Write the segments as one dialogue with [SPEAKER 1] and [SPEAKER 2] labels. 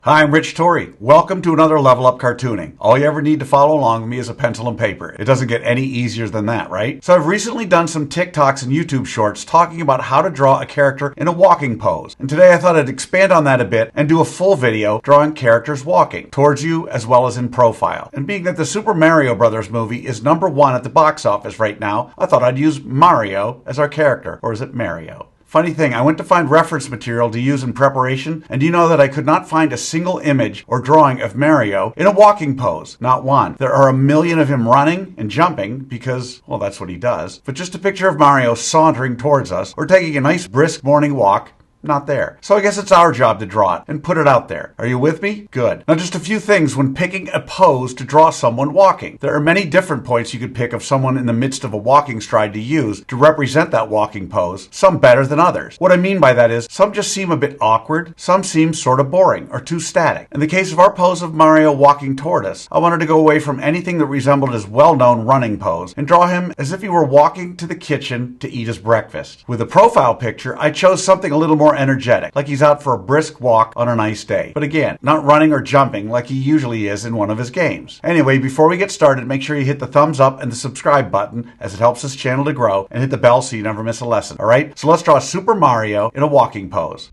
[SPEAKER 1] Hi, I'm Rich Torrey. Welcome to another Level Up Cartooning. All you ever need to follow along with me is a pencil and paper. It doesn't get any easier than that, right? So I've recently done some TikToks and YouTube shorts talking about how to draw a character in a walking pose. And today I thought I'd expand on that a bit and do a full video drawing characters walking towards you as well as in profile. And being that the Super Mario Brothers movie is #1 at the box office right now, I thought I'd use Mario as our character. Or is it Mario? Funny thing, I went to find reference material to use in preparation, and do you know that I could not find a single image or drawing of Mario in a walking pose? Not one. There are a million of him running and jumping because, well, that's what he does. But just a picture of Mario sauntering towards us or taking a nice brisk morning walk, not there. So I guess it's our job to draw it and put it out there. Are you with me? Good. Now just a few things when picking a pose to draw someone walking. There are many different points you could pick of someone in the midst of a walking stride to use to represent that walking pose, some better than others. What I mean by that is some just seem a bit awkward, some seem sort of boring or too static. In the case of our pose of Mario walking toward us, I wanted to go away from anything that resembled his well-known running pose and draw him as if he were walking to the kitchen to eat his breakfast. With the profile picture, I chose something a little more energetic, like he's out for a brisk walk on a nice day. But again, not running or jumping like he usually is in one of his games. Anyway, before we get started, make sure you hit the thumbs up and the subscribe button as it helps this channel to grow, and hit the bell so you never miss a lesson. Alright, so let's draw Super Mario in a walking pose.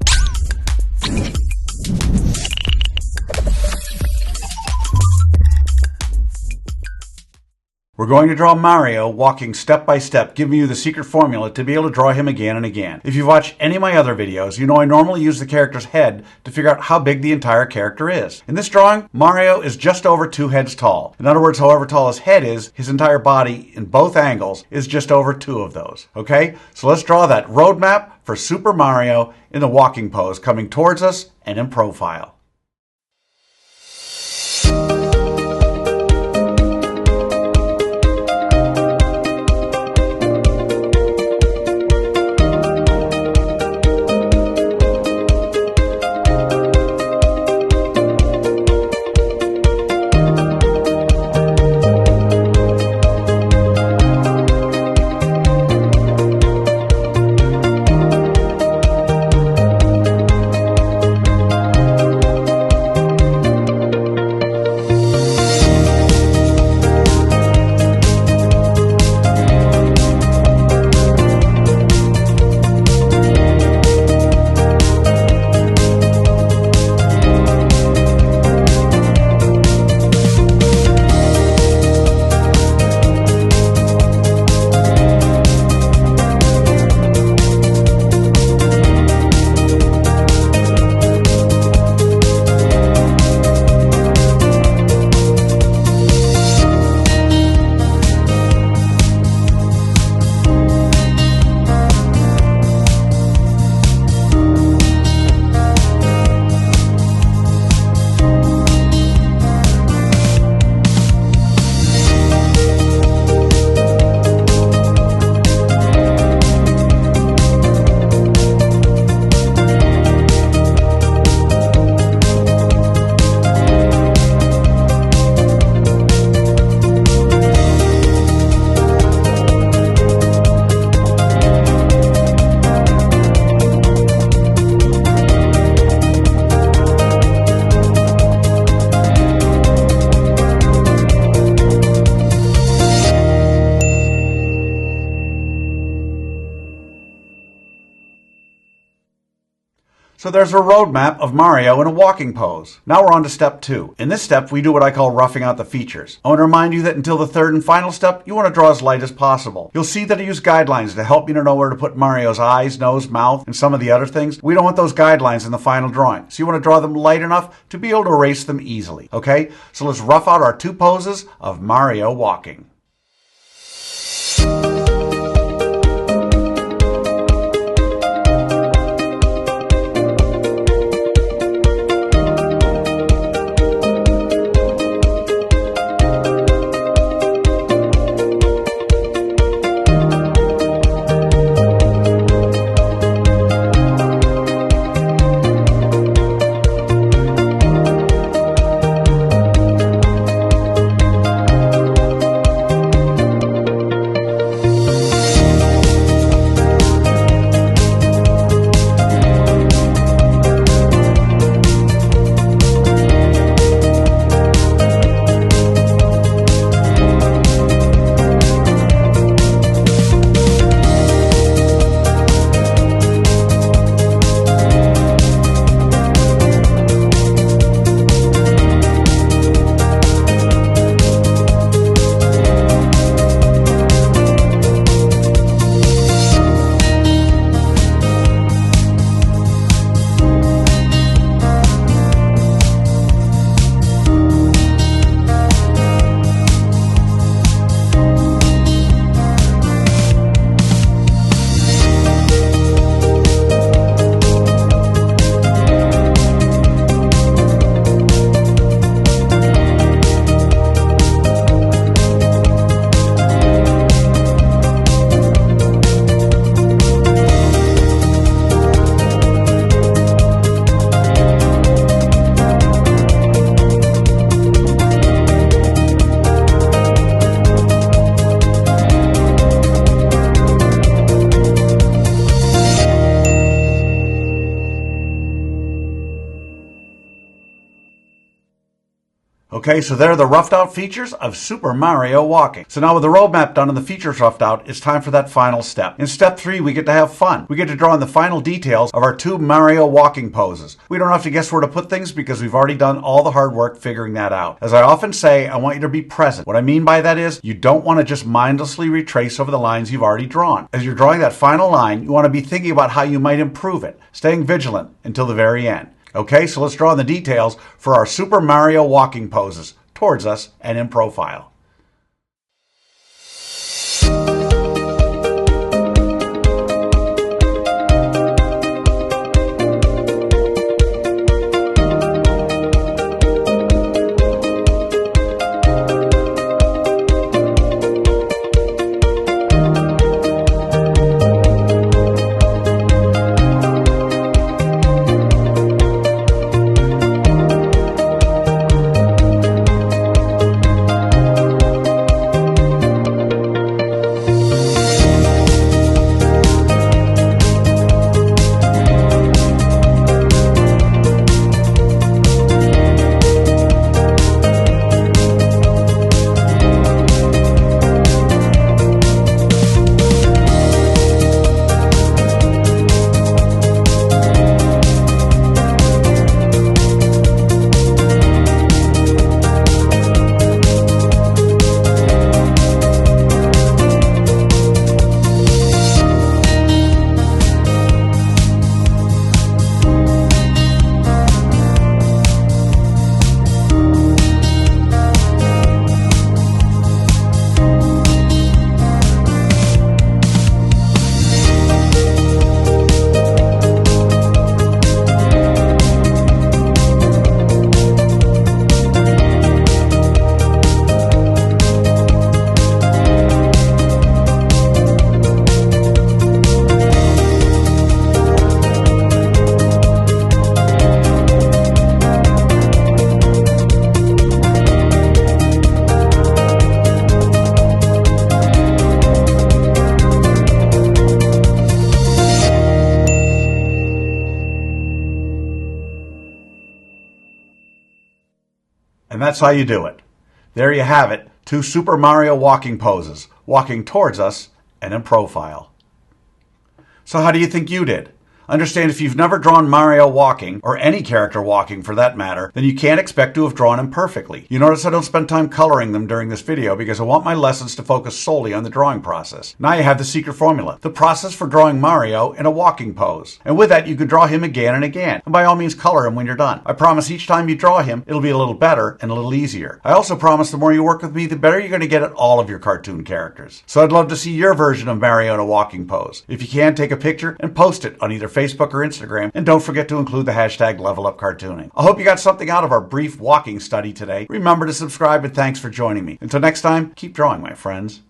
[SPEAKER 1] We're going to draw Mario walking step by step, giving you the secret formula to be able to draw him again and again. If you've watched any of my other videos, you know I normally use the character's head to figure out how big the entire character is. In this drawing, Mario is just over 2 heads tall. In other words, however tall his head is, his entire body in both angles is just over 2 of those. Okay? So let's draw that roadmap for Super Mario in the walking pose, coming towards us and in profile. So there's a roadmap of Mario in a walking pose. Now we're on to step 2. In this step, we do what I call roughing out the features. I want to remind you that until the third and final step, you want to draw as light as possible. You'll see that I use guidelines to help you to know where to put Mario's eyes, nose, mouth, and some of the other things. We don't want those guidelines in the final drawing, so you want to draw them light enough to be able to erase them easily. Okay? So let's rough out our 2 poses of Mario walking. Okay, so there are the roughed out features of Super Mario Walking. So now with the roadmap done and the features roughed out, it's time for that final step. In step 3, we get to have fun. We get to draw in the final details of our 2 Mario walking poses. We don't have to guess where to put things because we've already done all the hard work figuring that out. As I often say, I want you to be present. What I mean by that is you don't want to just mindlessly retrace over the lines you've already drawn. As you're drawing that final line, you want to be thinking about how you might improve it, staying vigilant until the very end. Okay, so let's draw in the details for our Super Mario walking poses, towards us and in profile. And that's how you do it. There you have it, 2 Super Mario walking poses, walking towards us and in profile. So how do you think you did? Understand, if you've never drawn Mario walking, or any character walking for that matter, then you can't expect to have drawn him perfectly. You notice I don't spend time coloring them during this video because I want my lessons to focus solely on the drawing process. Now you have the secret formula, the process for drawing Mario in a walking pose. And with that, you can draw him again and again. And by all means, color him when you're done. I promise each time you draw him, it'll be a little better and a little easier. I also promise the more you work with me, the better you're going to get at all of your cartoon characters. So I'd love to see your version of Mario in a walking pose. If you can, take a picture and post it on either Facebook or Instagram, and don't forget to include the hashtag #LevelUpCartooning. I hope you got something out of our brief walking study today. Remember to subscribe, and thanks for joining me. Until next time, keep drawing, my friends.